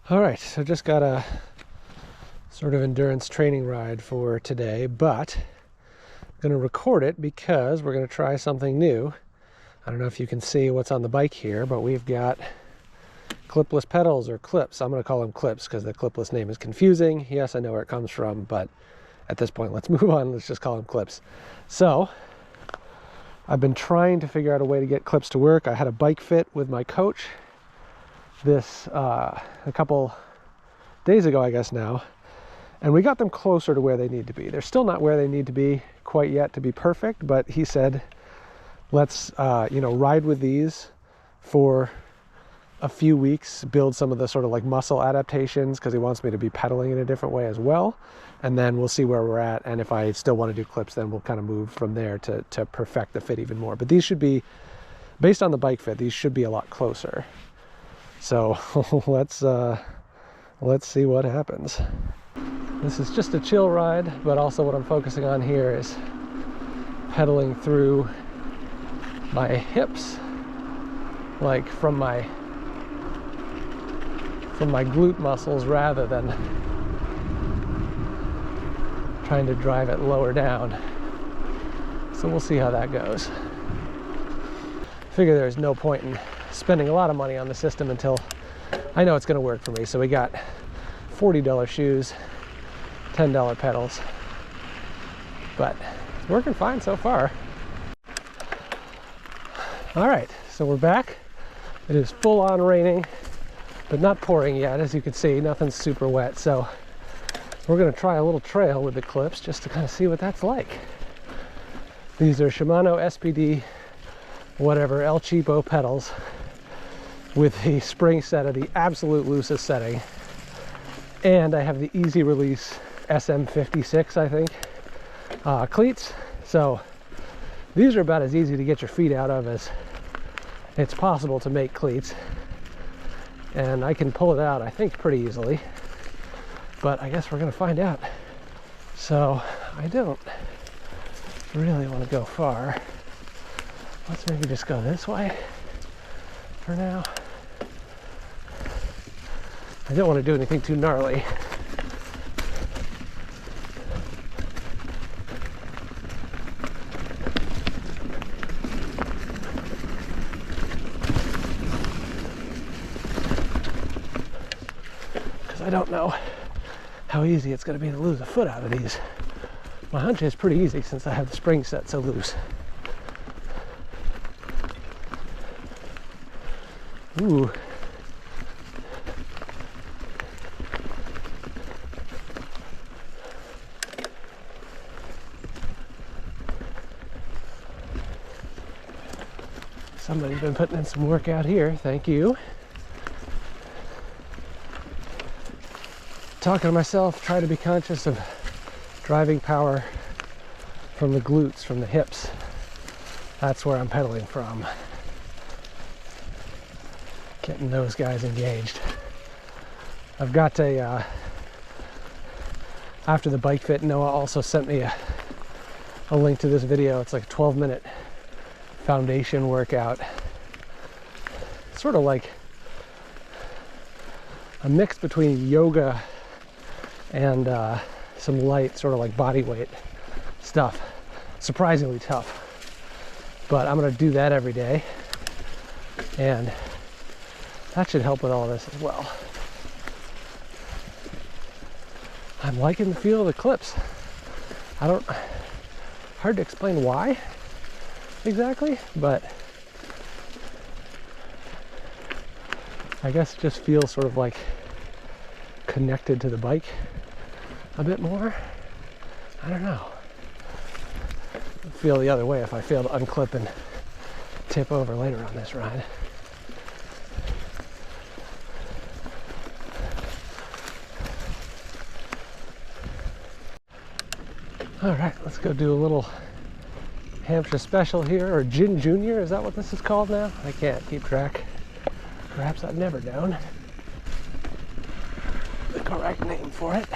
All right, so just got a sort of endurance training ride for today, but I'm going to record it because we're going to try something new. I don't know if you can see what's on the bike here, but we've got clipless pedals, or clips. I'm going to call them clips because the clipless name is confusing. Yes, I know where it comes from, but at this point, let's move on. Let's just call them clips. So I've been trying to figure out a way to get clips to work. I had a bike fit with my coach this a couple days ago, I guess now, and we got them closer to where they need to be. They're still not where they need to be quite yet to be perfect, but he said, let's ride with these for a few weeks, build some of the sort of like muscle adaptations, because he wants me to be pedaling in a different way as well, and then we'll see where we're at, and if I still want to do clips, then we'll kind of move from there to perfect the fit even more. But these should be, based on the bike fit, these should be a lot closer. So let's see what happens. This is just a chill ride, but also what I'm focusing on here is pedaling through my hips, like from my glute muscles, rather than trying to drive it lower down. So we'll see how that goes. I figure there's no point in spending a lot of money on the system until I know it's going to work for me. So we got $40 shoes, $10 pedals, but it's working fine so far. All right, so we're back. It is full on raining, but not pouring yet. As you can see, nothing's super wet. So we're going to try a little trail with the clips just to kind of see what that's like. These are Shimano SPD whatever El Cheapo pedals with the spring set of the absolute loosest setting, and I have the easy release SM56, I think, cleats. So these are about as easy to get your feet out of as it's possible to make cleats, and I can pull it out, I think, pretty easily, but I guess we're gonna find out. So I don't really want to go far. Let's maybe just go this way for now. I don't want to do anything too gnarly. Because I don't know how easy it's going to be to lose a foot out of these. My hunch is pretty easy since I have the spring set so loose. Ooh. Somebody's been putting in some work out here, thank you. Talking to myself, try to be conscious of driving power from the glutes, from the hips. That's where I'm pedaling from. Getting those guys engaged. I've got a, after the bike fit, Noah also sent me a link to this video. It's like a 12-minute foundation workout. Sort of like a mix between yoga and some light, sort of like body weight stuff. Surprisingly tough. But I'm gonna do that every day, and that should help with all this as well. I'm liking the feel of the clips. Hard to explain why exactly, but I guess it just feels sort of like connected to the bike a bit more. I don't know. I'd feel the other way if I fail to unclip and tip over later on this ride. All right, let's go do a little Hampshire Special here, or Gin Junior, is that what this is called now? I can't keep track. Perhaps I've never known the correct name for it.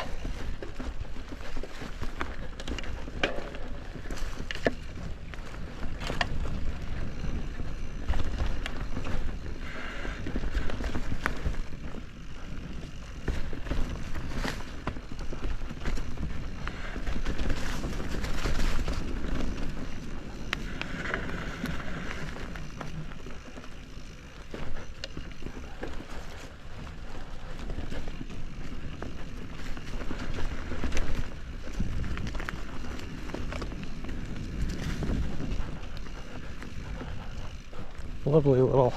lovely little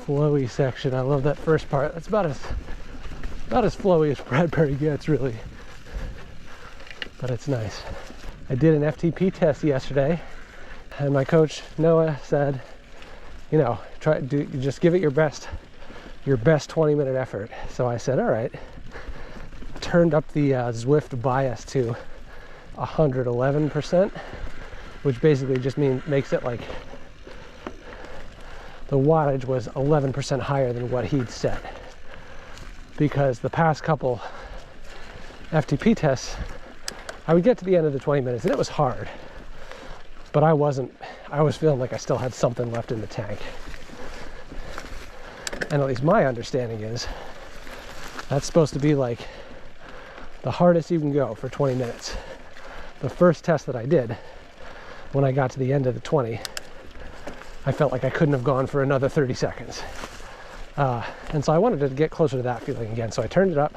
flowy section. I love that first part. That's about as flowy as Bradbury gets, really. But it's nice. I did an FTP test yesterday, and my coach Noah said, you know, just give it your best 20-minute effort. So I said, all right. Turned up the Zwift bias to 111%, which basically just makes it like the wattage was 11% higher than what he'd set. Because the past couple FTP tests, I would get to the end of the 20 minutes and it was hard, but I was feeling like I still had something left in the tank. And at least my understanding is that's supposed to be like the hardest you can go for 20 minutes. The first test that I did, when I got to the end of the 20, I felt like I couldn't have gone for another 30 seconds. And so I wanted to get closer to that feeling again. So I turned it up,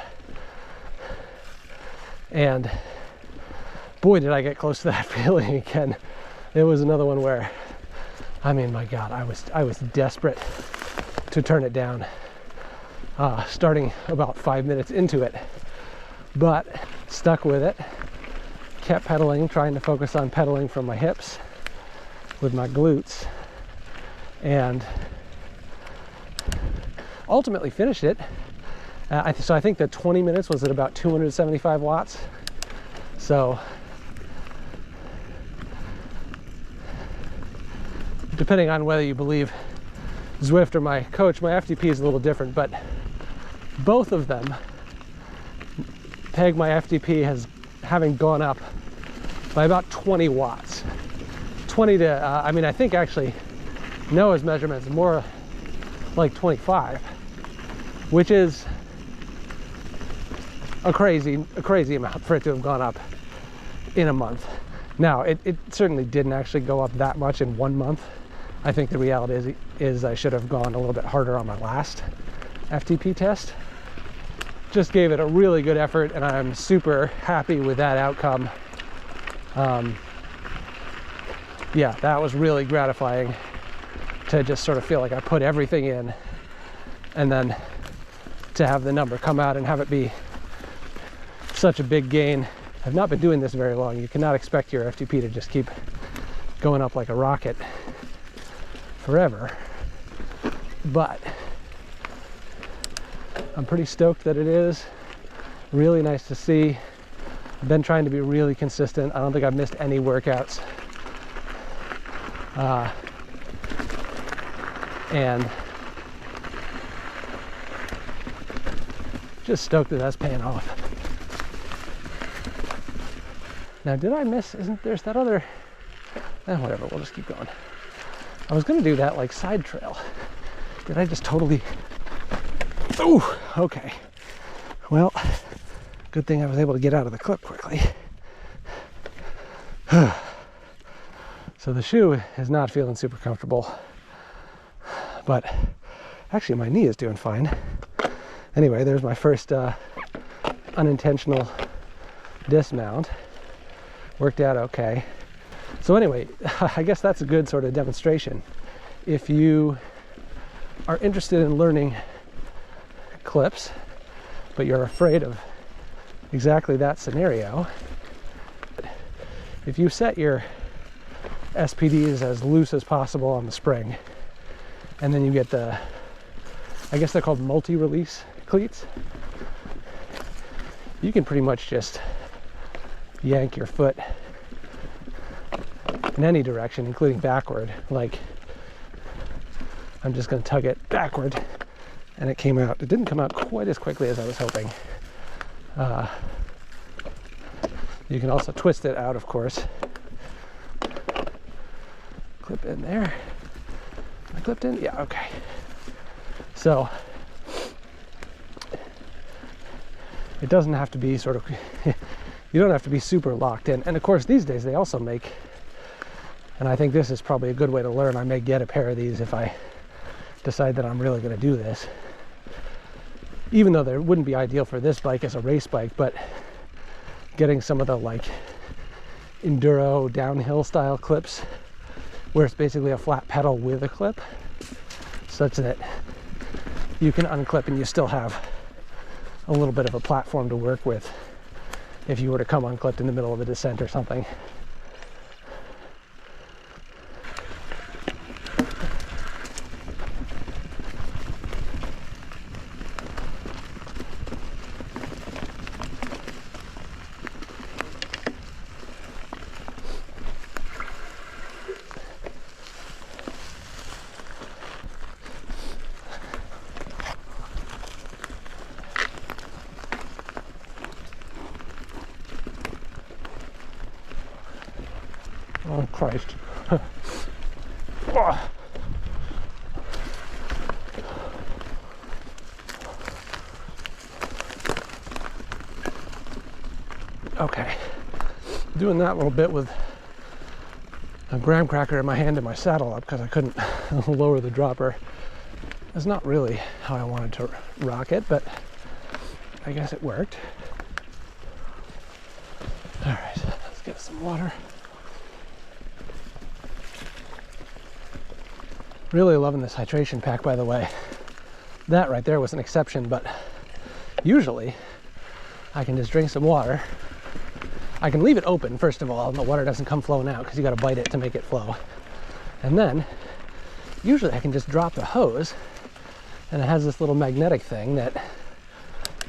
and boy, did I get close to that feeling again. It was another one where, I mean, my God, I was desperate to turn it down, starting about 5 minutes into it, but stuck with it, kept pedaling, trying to focus on pedaling from my hips with my glutes, and ultimately finished it. So I think the 20 minutes was at about 275 watts. So depending on whether you believe Zwift or my coach, my FTP is a little different, but both of them peg my FTP as having gone up by about 20 watts. 20 to, I mean, I think actually Noah's measurement is more like 25, which is a crazy amount for it to have gone up in a month. Now, it certainly didn't actually go up that much in 1 month. I think the reality is I should have gone a little bit harder on my last FTP test. Just gave it a really good effort, and I'm super happy with that outcome. Yeah, that was really gratifying to just sort of feel like I put everything in, and then to have the number come out and have it be such a big gain. I've not been doing this very long. You cannot expect your FTP to just keep going up like a rocket forever, but I'm pretty stoked that it is. Really nice to see. I've been trying to be really consistent. I don't think I've missed any workouts. And just stoked that that's paying off. Now, did I miss? There's that other, whatever, we'll just keep going. I was gonna do that like side trail. Did I just totally, oh, okay. Well, good thing I was able to get out of the clip quickly. So the shoe is not feeling super comfortable, but actually my knee is doing fine. Anyway, there's my first unintentional dismount. Worked out okay. So anyway, I guess that's a good sort of demonstration. If you are interested in learning clips, but you're afraid of exactly that scenario, if you set your SPDs as loose as possible on the spring, and then you get the, I guess they're called multi-release cleats, you can pretty much just yank your foot in any direction, including backward. Like, I'm just going to tug it backward, and it came out. It didn't come out quite as quickly as I was hoping. You can also twist it out, of course. Clip in there. Am I clipped in? Yeah, okay. So it doesn't have to be sort of, you don't have to be super locked in. And of course, these days they also make, and I think this is probably a good way to learn. I may get a pair of these if I decide that I'm really going to do this. Even though they wouldn't be ideal for this bike as a race bike, but getting some of the like enduro downhill style clips where it's basically a flat pedal with a clip, such that you can unclip and you still have a little bit of a platform to work with if you were to come unclipped in the middle of a descent or something. Oh, Christ. Okay. Doing that little bit with a graham cracker in my hand and my saddle up because I couldn't lower the dropper is not really how I wanted to rock it, but I guess it worked. All right, let's get some water. Really loving this hydration pack, by the way. That right there was an exception, but usually I can just drink some water. I can leave it open, first of all, and the water doesn't come flowing out because you got to bite it to make it flow. And then usually I can just drop the hose, and it has this little magnetic thing that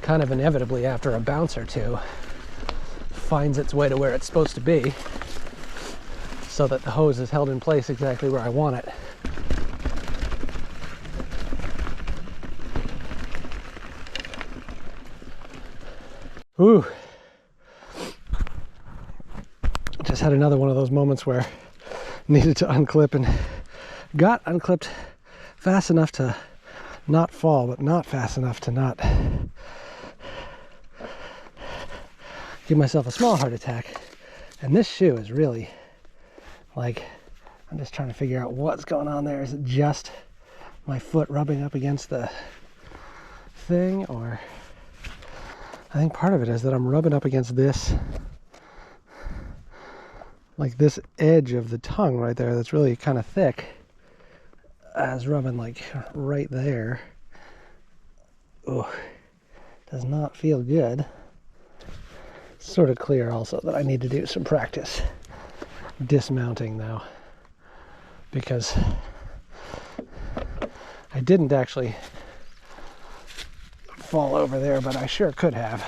kind of inevitably after a bounce or two finds its way to where it's supposed to be so that the hose is held in place exactly where I want it. Ooh. Just had another one of those moments where I needed to unclip and got unclipped fast enough to not fall, but not fast enough to not give myself a small heart attack. And this shoe is really like, I'm just trying to figure out what's going on there. Is it just my foot rubbing up against the thing, or I think part of it is that I'm rubbing up against this, like this edge of the tongue right there that's really kind of thick. I was rubbing like right there. Oh, does not feel good. It's sort of clear also that I need to do some practice dismounting though, because I didn't actually fall over there, but I sure could have.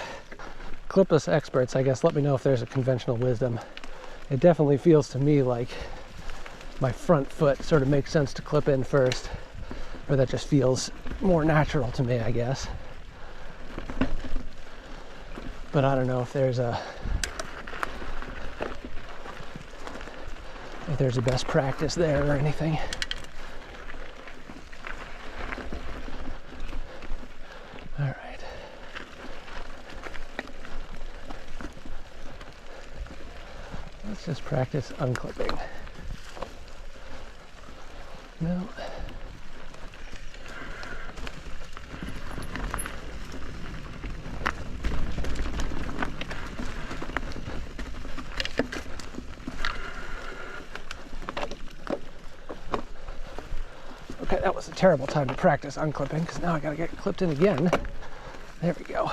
Clipless experts, I guess, let me know if there's a conventional wisdom. It definitely feels to me like my front foot sort of makes sense to clip in first, or that just feels more natural to me, I guess. But I don't know if there's a best practice there or anything. All right. Let's just practice unclipping. No. Okay, that was a terrible time to practice unclipping because now I gotta get clipped in again. There we go.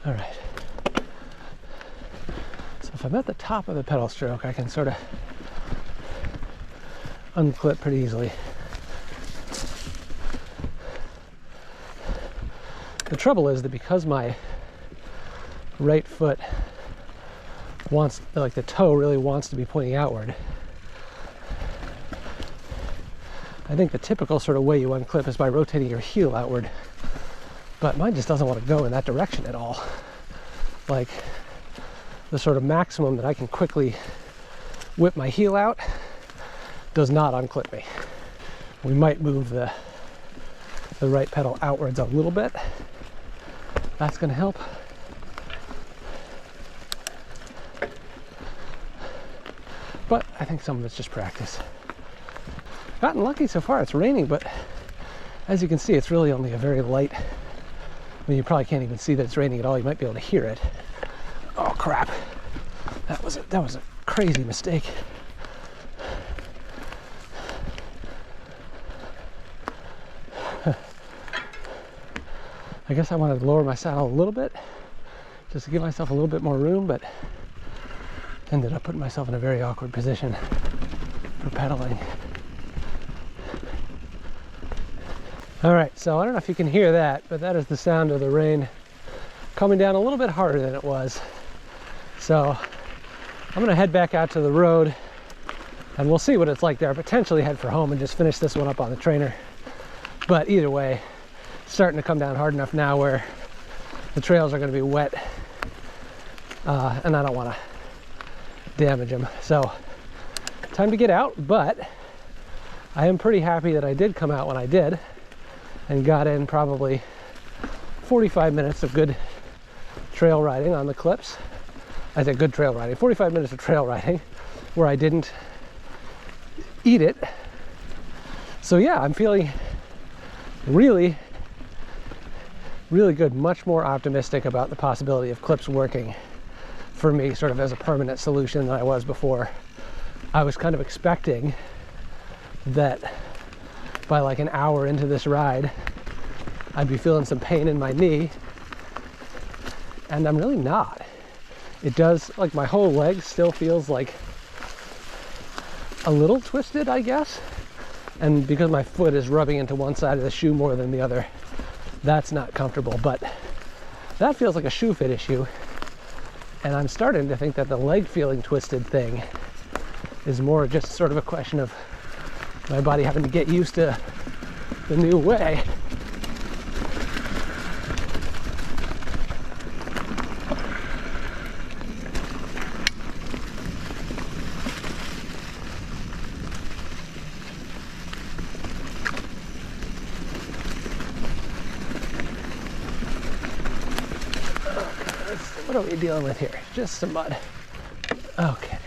All right. So if I'm at the top of the pedal stroke, I can sort of unclip pretty easily. The trouble is that because my right foot wants, like the toe really wants to be pointing outward, I think the typical sort of way you unclip is by rotating your heel outward, but mine just doesn't want to go in that direction at all. Like the sort of maximum that I can quickly whip my heel out does not unclip me. We might move the right pedal outwards a little bit. That's going to help. But I think some of it's just practice. Gotten lucky so far. It's raining, but as you can see, it's really only a very light I mean, you probably can't even see that it's raining at all. You might be able to hear it. Oh crap. That was a crazy mistake. I guess I wanted to lower my saddle a little bit just to give myself a little bit more room, but ended up putting myself in a very awkward position for pedaling. All right, so I don't know if you can hear that, but that is the sound of the rain coming down a little bit harder than it was. So I'm gonna head back out to the road and we'll see what it's like there. Potentially head for home and just finish this one up on the trainer. But either way, it's starting to come down hard enough now where the trails are gonna be wet and I don't wanna damage them. So time to get out, but I am pretty happy that I did come out when I did and got in probably 45 minutes of good trail riding on the clips. I said good trail riding, 45 minutes of trail riding where I didn't eat it. So yeah, I'm feeling really good, much more optimistic about the possibility of clips working for me sort of as a permanent solution than I was before. I was kind of expecting that by like an hour into this ride, I'd be feeling some pain in my knee, and I'm really not. It does, like my whole leg still feels like a little twisted, I guess. And because my foot is rubbing into one side of the shoe more than the other, that's not comfortable, but that feels like a shoe fit issue. And I'm starting to think that the leg feeling twisted thing is more just sort of a question of my body having to get used to the new way. What are we dealing with here? Just some mud. Okay.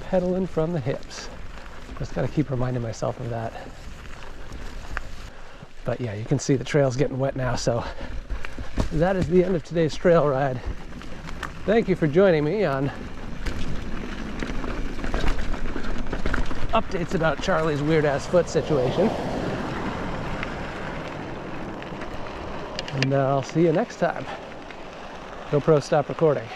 Pedaling from the hips. Just gotta keep reminding myself of that. But yeah, you can see the trail's getting wet now, so that is the end of today's trail ride. Thank you for joining me on updates about Charlie's weird-ass foot situation. And I'll see you next time. GoPro, stop recording.